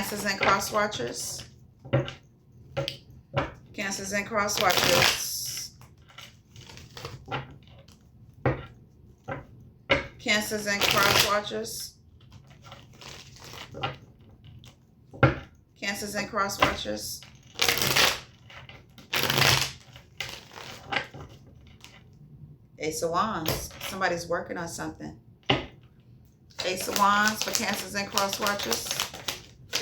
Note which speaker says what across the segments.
Speaker 1: Cancers and cross watchers. Cancers and cross watchers. Cancers and cross watchers. Cancers and cross watchers. Ace of Wands. Somebody's working on something. Ace of Wands for Cancers and cross watchers.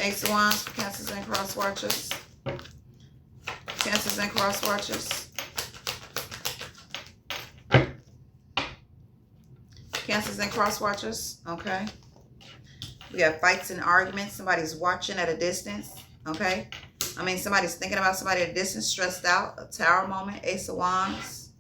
Speaker 1: Ace of Wands for Cancers and cross watchers. Cancers and cross watchers. Cancers and cross watchers. Okay. We got fights and arguments. Somebody's watching at a distance. Okay. I mean, somebody's thinking about somebody at a distance, stressed out. A tower moment. Ace of Wands.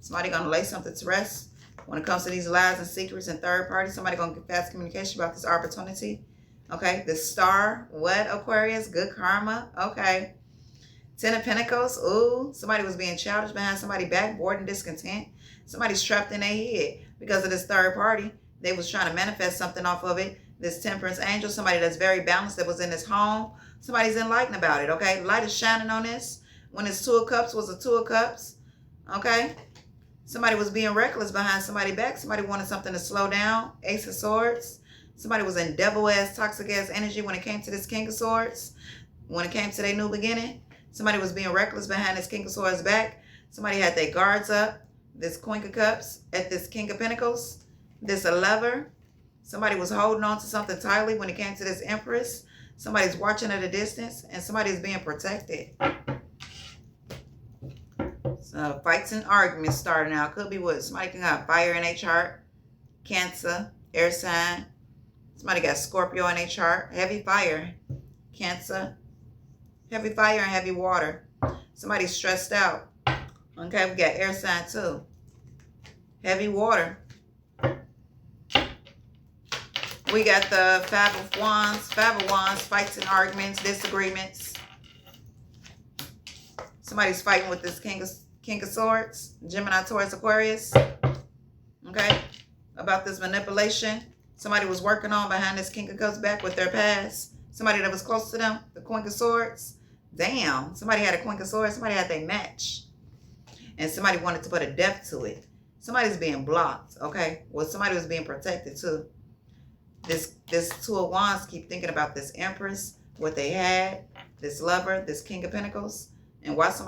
Speaker 1: Somebody going to lay something to rest. When it comes to these lies and secrets and third parties, somebody going to get fast communication about this opportunity. Okay. The Star. What, Aquarius? Good karma. Okay. Ten of Pentacles. Ooh. Somebody was being childish behind somebody back. Bored and discontent. Somebody's trapped in their head because of this third party. They was trying to manifest something off of it. This Temperance Angel. Somebody that's very balanced that was in this home. Somebody's enlightened about it. Okay. Light is shining on this. When this Two of Cups was a Two of Cups. Okay. Somebody was being reckless behind somebody back. Somebody wanted something to slow down. Ace of Swords. Somebody was in devil-ass, toxic-ass energy when it came to this King of Swords. When it came to their new beginning. Somebody was being reckless behind this King of Swords back. Somebody had their guards up. This Queen of Cups at this King of Pentacles. This a Lover. Somebody was holding on to something tightly when it came to this Empress. Somebody's watching at a distance. And somebody's being protected. So fights and arguments starting out. Could be what? Somebody can have fire in their chart. Cancer. Air sign. Somebody got Scorpio in their chart. Heavy fire. Cancer. Heavy fire and heavy water. Somebody's stressed out. Okay, we got air sign too. Heavy water. We got the Five of Wands. Five of Wands. Fights and arguments. Disagreements. Somebody's fighting with this King of Swords. Gemini, Taurus, Aquarius. Okay. About this manipulation. Somebody was working on behind this King of Cups back with their past. Somebody that was close to them. The Queen of Swords. Damn. Somebody had a Queen of Swords. Somebody had their match. And somebody wanted to put a depth to it. Somebody's being blocked. Okay. Well, somebody was being protected too. This Two of Wands keep thinking about this Empress. What they had. This Lover. This King of Pentacles. And why somebody...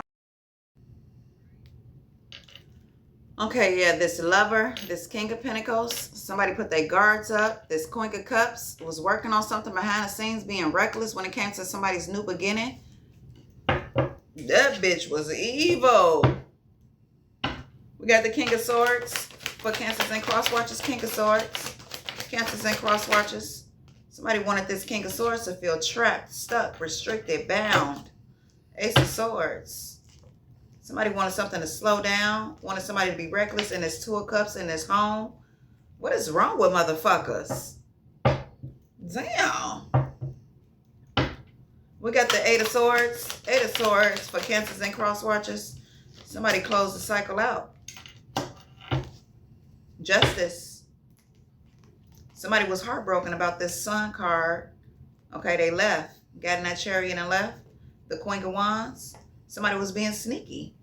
Speaker 1: Okay, yeah, this Lover, this King of Pentacles, somebody put their guards up. This Queen of Cups was working on something behind the scenes, being reckless when it came to somebody's new beginning. That bitch was evil. We got the King of Swords for Cancers and cross watchers. King of Swords, Cancers and cross watchers. Somebody wanted this King of Swords to feel trapped, stuck, restricted, bound. Ace of Swords. Somebody wanted something to slow down. Wanted somebody to be reckless in this Two of Cups in this home. What is wrong with motherfuckers? Damn. We got the Eight of Swords. Eight of Swords for Cancers and cross watchers. Somebody closed the cycle out. Justice. Somebody was heartbroken about this Sun card. Okay, they left. Got in that chariot and left. The Queen of Wands. Somebody was being sneaky.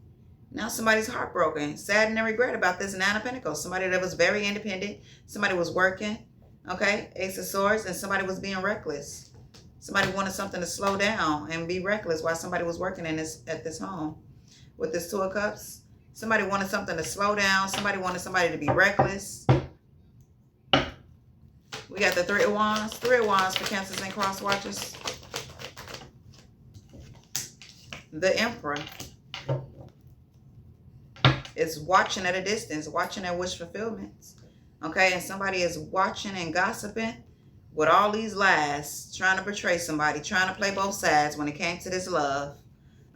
Speaker 1: Now somebody's heartbroken, sad and regret about this Nine of Pentacles. Somebody that was very independent. Somebody was working. Okay, Ace of Swords, and somebody was being reckless. Somebody wanted something to slow down and be reckless while somebody was working in at this home. With this Two of Cups, somebody wanted something to slow down. Somebody wanted somebody to be reckless. We got the Three of Wands. Three of Wands for Cancers and cross watchers. The Emperor is watching at a distance, watching their wish fulfillments. Okay, and somebody is watching and gossiping with all these lies, trying to betray somebody, trying to play both sides when it came to this love.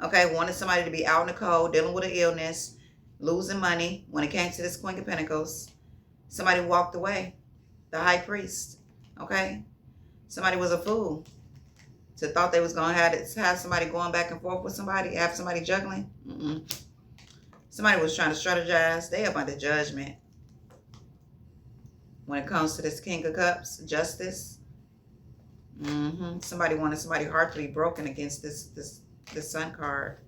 Speaker 1: Okay, wanted somebody to be out in the cold, dealing with an illness, losing money when it came to this Queen of Pentacles. Somebody walked away. The High Priest. Okay, somebody was a fool. So thought they was going to have somebody going back and forth with somebody, have somebody juggling. Somebody was trying to strategize. They up under judgment. When it comes to this King of Cups, Justice. Somebody wanted somebody's heart to be broken against this Sun card.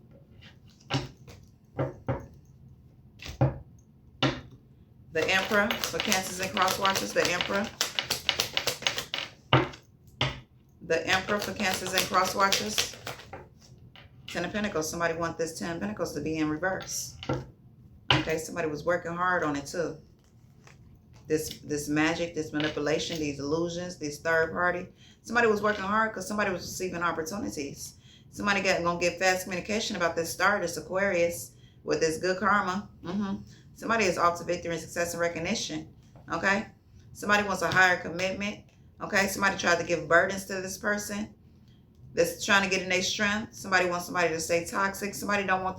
Speaker 1: The Emperor for Cancers and cross watchers. The Emperor. The Emperor for Cancers and cross watchers. Ten of Pentacles. Somebody want this Ten of Pentacles to be in reverse. Okay, somebody was working hard on it too. This magic, this manipulation, these illusions, this third party. Somebody was working hard because somebody was receiving opportunities. Somebody gonna get fast communication about this star, this Aquarius, with this good karma. Somebody is off to victory and success and recognition. Okay? Somebody wants a higher commitment. Okay? Somebody tried to give burdens to this person that's trying to get in their strength. Somebody wants somebody to stay toxic. Somebody don't want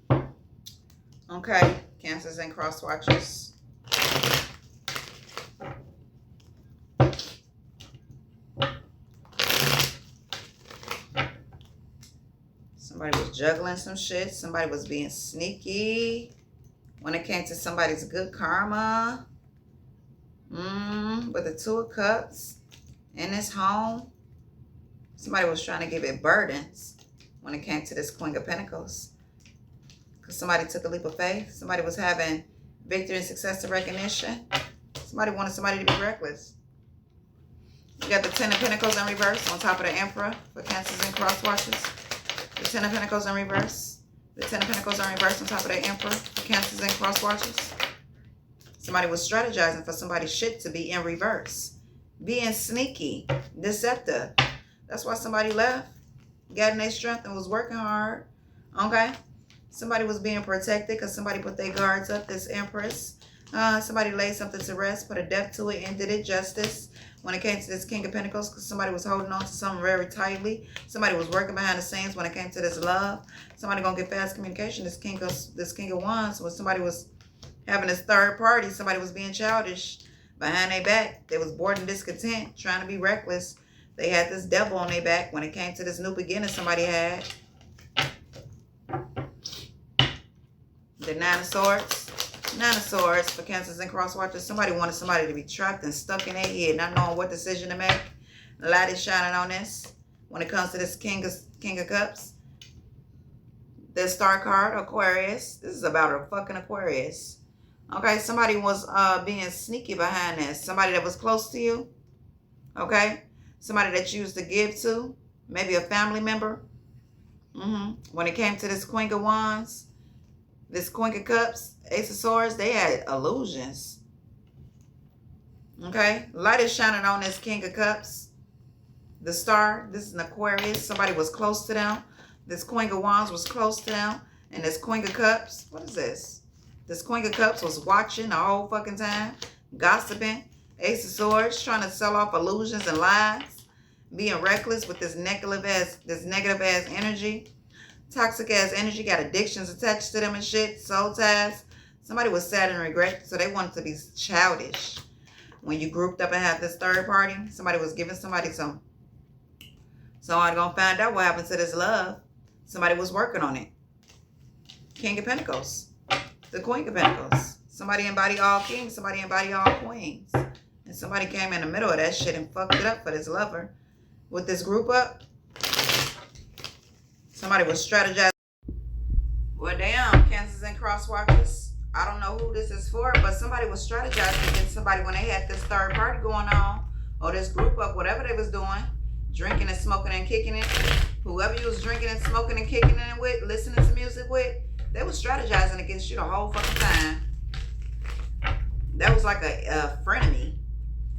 Speaker 1: this. Okay? Cancers and cross watchers. Somebody was juggling some shit. Somebody was being sneaky when it came to somebody's good karma. With the Two of Cups in this home. Somebody was trying to give it burdens when it came to this Queen of Pentacles. Because somebody took a leap of faith. Somebody was having victory and success and recognition. Somebody wanted somebody to be reckless. You got the Ten of Pentacles in reverse on top of the Emperor for Cancers and cross watchers. The Ten of Pentacles in reverse. The Ten of Pentacles in reverse on top of the Emperor for Cancers and cross watchers. Somebody was strategizing for somebody's shit to be in reverse. Being sneaky, deceptive. That's why somebody left. Got in their strength and was working hard. Okay? Somebody was being protected because somebody put their guards up, this Empress. Somebody laid something to rest, put a depth to it, and did it justice. When it came to this King of Pentacles, because somebody was holding on to something very tightly. Somebody was working behind the scenes when it came to this love. Somebody gonna get fast communication. This King of Wands, when somebody was having this third party, somebody was being childish behind their back. They was bored and discontent, trying to be reckless. They had this devil on their back when it came to this new beginning somebody had. The Nine of Swords. Nine of Swords for Cancers and cross watchers. Somebody wanted somebody to be trapped and stuck in their head, not knowing what decision to make. Light is shining on this. When it comes to this King of Cups. This star card, Aquarius. This is about a fucking Aquarius. Okay, somebody was being sneaky behind this. Somebody that was close to you. Okay? Somebody that you used to give to. Maybe a family member. When it came to this Queen of Wands. This Queen of Cups, Ace of Swords, they had illusions. Okay? Light is shining on this King of Cups. The star, this is an Aquarius. Somebody was close to them. This Queen of Wands was close to them. And this Queen of Cups, what is this? This Queen of Cups was watching the whole fucking time. Gossiping. Ace of Swords, trying to sell off illusions and lies. Being reckless with this negative ass energy. Toxic ass energy, got addictions attached to them and shit, soul ties. Somebody was sad and regret, so they wanted to be childish. When you grouped up and had this third party, somebody was giving somebody some. Somebody gonna find out what happened to this love. Somebody was working on it. King of Pentacles. The Queen of Pentacles. Somebody embody all kings, somebody embody all queens. And somebody came in the middle of that shit and fucked it up for this lover. With this group up, somebody was strategizing. Well, damn, Cancers and cross watchers. I don't know who this is for, but somebody was strategizing against somebody when they had this third party going on, or this group up, whatever they was doing, drinking and smoking and kicking it. Whoever you was drinking and smoking and kicking it with, listening to music with, they was strategizing against you the whole fucking time. That was like a frenemy.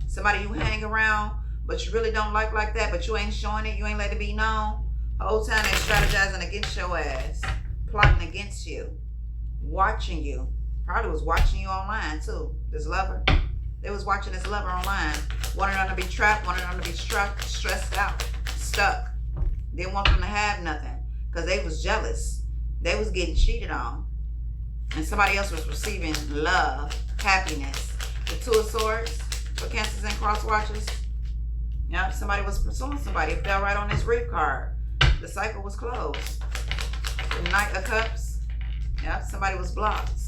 Speaker 1: Somebody you hang around, but you really don't like that, but you ain't showing it, you ain't let it be known. The whole time they strategizing against your ass. Plotting against you. Watching you. Probably was watching you online too. This lover. They was watching this lover online. Wanted them to be trapped. Wanted them to be stressed out. Stuck. Didn't want them to have nothing. Because they was jealous. They was getting cheated on. And somebody else was receiving love. Happiness. The Two of Swords. For Cancers and cross watchers. Yep. Somebody was pursuing somebody. It fell right on this reef card. The cycle was closed. The Knight of Cups. Yep, somebody was blocked.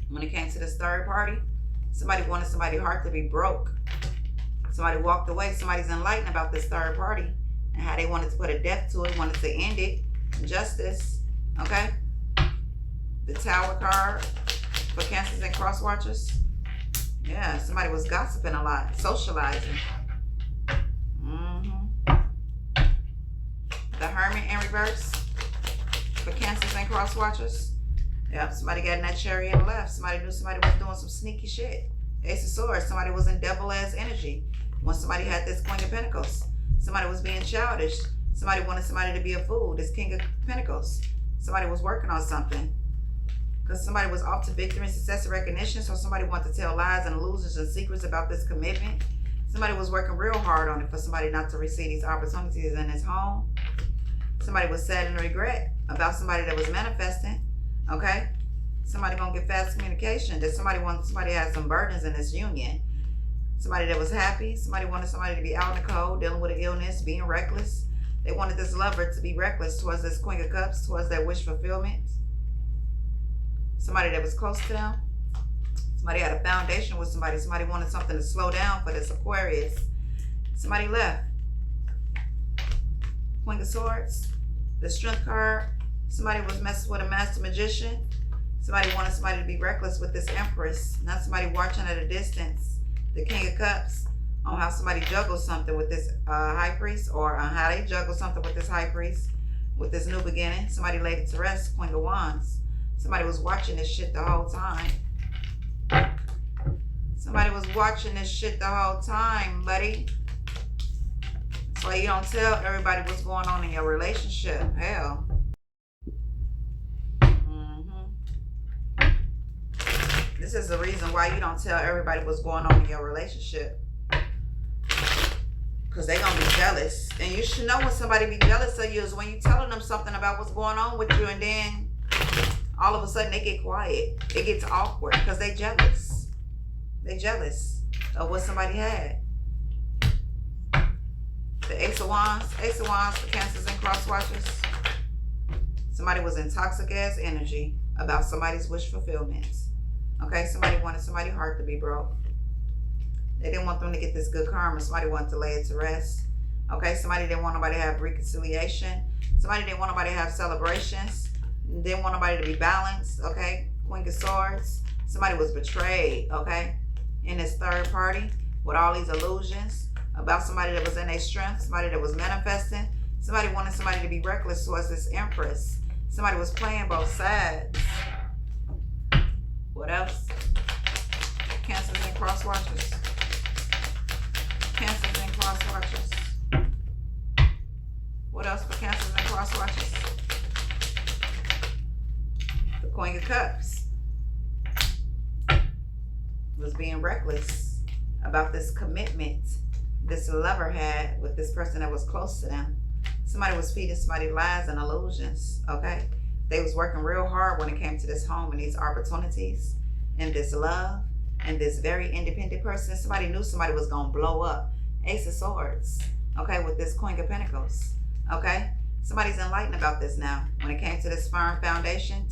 Speaker 1: When it came to this third party, somebody wanted somebody's heart to be broke. Somebody walked away. Somebody's enlightened about this third party and how they wanted to put a death to it, wanted to end it. Justice. Okay? The Tower card for Cancers and cross watchers. Yeah, somebody was gossiping a lot, socializing. The Hermit in reverse for Cancers and cross watchers. Yep, somebody got in that chariot and left. Somebody knew somebody was doing some sneaky shit. Ace of Swords, somebody was in devil-ass energy. When somebody had this Queen of Pentacles, somebody was being childish. Somebody wanted somebody to be a fool. This King of Pentacles, somebody was working on something. Because somebody was off to victory and success and recognition. So somebody wanted to tell lies and illusions and secrets about this commitment. Somebody was working real hard on it for somebody not to receive these opportunities in his home. Somebody was sad and regret about somebody that was manifesting. Okay? Somebody gonna get fast communication. That somebody had some burdens in this union. Somebody that was happy. Somebody wanted somebody to be out in the cold, dealing with an illness, being reckless. They wanted this lover to be reckless towards this Queen of Cups, towards that wish fulfillment. Somebody that was close to them. Somebody had a foundation with somebody. Somebody wanted something to slow down for this Aquarius. Somebody left. Queen of Swords. The Strength card. Somebody was messing with a Master Magician. Somebody wanted somebody to be reckless with this Empress. Not somebody watching at a distance. The King of Cups. On how somebody juggles something with this High Priest. Or on how they juggle something with this High Priest. With this new beginning. Somebody laid it to rest. Queen of Wands. Somebody was watching this shit the whole time. Somebody was watching this shit the whole time, buddy. That's why you don't tell everybody what's going on in your relationship. Hell. This is the reason why you don't tell everybody what's going on in your relationship. Because they're going to be jealous. And you should know when somebody be jealous of you is when you're telling them something about what's going on with you, and then all of a sudden they get quiet. It gets awkward because they jealous. They jealous of what somebody had. The Ace of Wands. Ace of Wands for Cancers and cross watchers. Somebody was in toxic ass energy about somebody's wish fulfillment. Okay, somebody wanted somebody's heart to be broke. They didn't want them to get this good karma. Somebody wanted to lay it to rest. Okay, somebody didn't want nobody to have reconciliation. Somebody didn't want nobody to have celebrations. Didn't want nobody to be balanced. Okay, Queen of Swords. Somebody was betrayed. Okay, in this third party with all these illusions about somebody that was in their strength. Somebody that was manifesting. Somebody wanted somebody to be reckless towards this Empress. Somebody was playing both sides. What else? Cancers and cross watchers. Cancers and cross watchers. What else for Cancers and cross watchers? The Queen of Cups was being reckless about this commitment this lover had with this person that was close to them. Somebody was feeding somebody lies and illusions. Okay, they was working real hard when it came to this home and these opportunities and this love and this very independent person. Somebody knew somebody was gonna blow up. Ace of Swords. Okay, with this Queen of Pentacles. Okay, somebody's enlightened about this now. When it came to this firm foundation,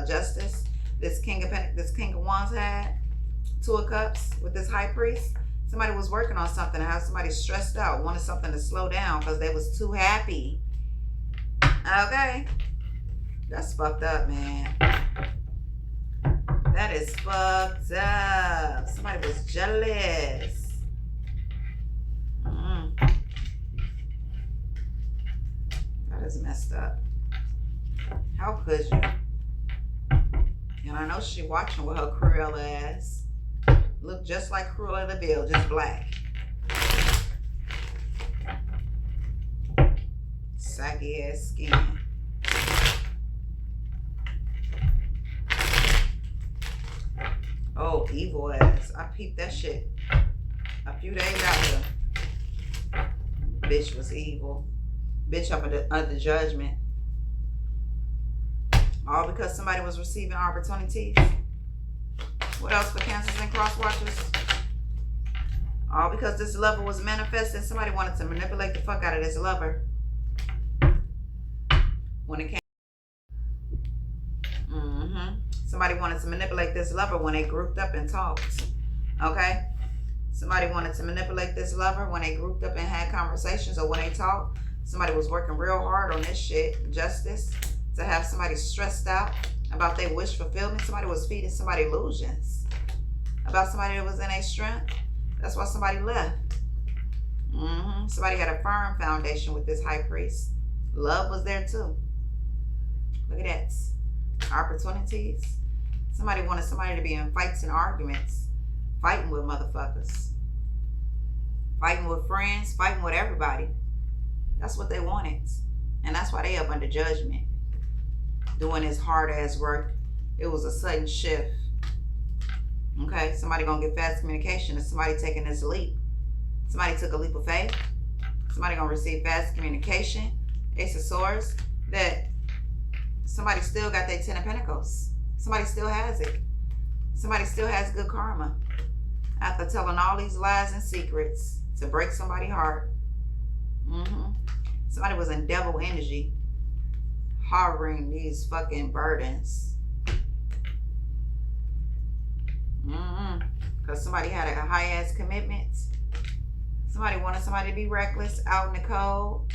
Speaker 1: justice, this King of Wands had, Two of Cups with this High Priest. Somebody was working on something and how somebody stressed out, wanted something to slow down because they was too happy. Okay, that's fucked up, man. That is fucked up. Somebody was jealous. That is messed up. How could you? And I know she watching with her Cruella ass. Look just like Cruella de Vil, just black. Saggy ass skin. Oh, evil ass. I peeped that shit a few days after. Bitch was evil. Bitch up under judgment. All because somebody was receiving opportunities. What else for Cancers and cross watchers? All because this lover was manifesting. Somebody wanted to manipulate the fuck out of this lover. When it came. Somebody wanted to manipulate this lover when they grouped up and talked. Okay? Somebody wanted to manipulate this lover when they grouped up and had conversations, or when they talked. Somebody was working real hard on this shit, justice, to have somebody stressed out about their wish fulfillment. Somebody was feeding somebody illusions about somebody that was in their strength. That's why somebody left. Somebody had a firm foundation with this high priest. Love was there too. Look at that. Opportunities. Somebody wanted somebody to be in fights and arguments. Fighting with motherfuckers. Fighting with friends. Fighting with everybody. That's what they wanted. And that's why they up under judgment. Doing this hard ass work. It was a sudden shift. Okay, somebody gonna get fast communication, and somebody taking this leap. Somebody took a leap of faith. Somebody gonna receive fast communication. Ace of Swords. That somebody still got their 10 of Pentacles. Somebody still has it. Somebody still has good karma. After telling all these lies and secrets to break somebody's heart. Somebody was in devil energy, harboring these fucking burdens. Because somebody had a high-ass commitment. Somebody wanted somebody to be reckless, out in the cold.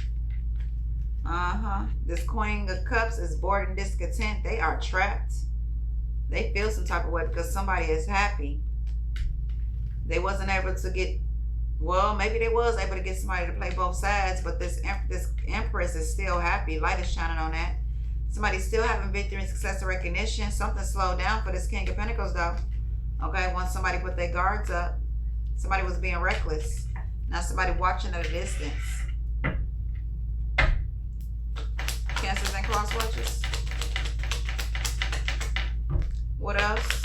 Speaker 1: This Queen of Cups is bored and discontent. They are trapped. They feel some type of way because somebody is happy. They wasn't able to get, well, maybe they was able to get somebody to play both sides, but this Empress is still happy. Light is shining on that. Somebody's still having victory and success and recognition. Something slowed down for this King of Pentacles though. Okay, once somebody put their guards up, somebody was being reckless. Now somebody watching at a distance. Cancers and cross watchers. What else?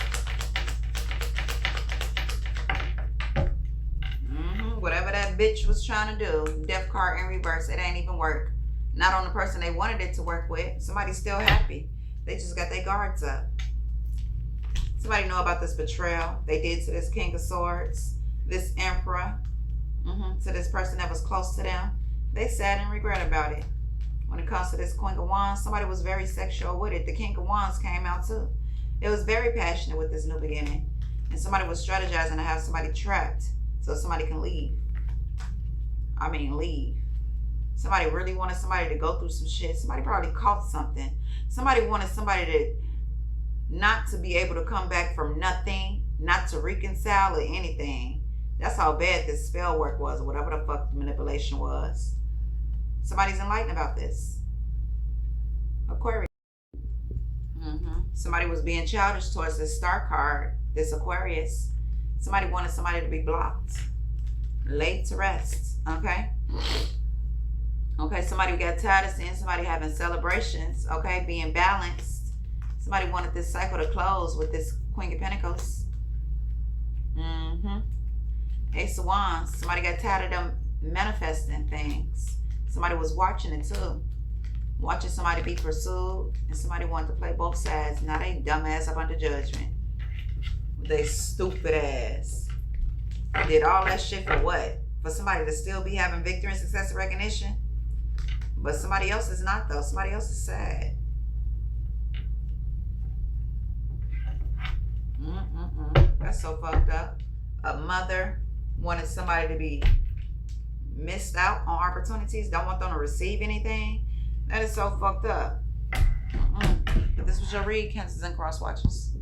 Speaker 1: Whatever that bitch was trying to do, death card in reverse, it ain't even work. Not on the person they wanted it to work with. Somebody's still happy. They just got their guards up. Somebody know about this betrayal they did to this King of Swords, this Emperor, to this person that was close to them. They sad and regret about it. When it comes to this Queen of Wands, somebody was very sexual with it. The King of Wands came out too. It was very passionate with this new beginning. And somebody was strategizing to have somebody trapped so somebody can leave. I mean, leave. Somebody really wanted somebody to go through some shit. Somebody probably caught something. Somebody wanted somebody to not to be able to come back from nothing, not to reconcile or anything. That's how bad this spell work was, or whatever the fuck the manipulation was. Somebody's enlightened about this. Aquarius. Somebody was being childish towards this star card, this Aquarius. Somebody wanted somebody to be blocked, laid to rest. Okay. Okay, somebody got tired of seeing somebody having celebrations. Okay, being balanced. Somebody wanted this cycle to close with this Queen of Pentacles. Ace of Wands. Somebody got tired of them manifesting things. Somebody was watching it too. Watching somebody be pursued, and somebody wanted to play both sides. Now they dumbass up under judgment. They stupid ass. Did all that shit for what? For somebody to still be having victory and success and recognition? But somebody else is not though. Somebody else is sad. That's so fucked up. A mother wanted somebody to be missed out on opportunities. Don't want them to receive anything. That is so fucked up. This was your read, Cancers and Cross Watchers.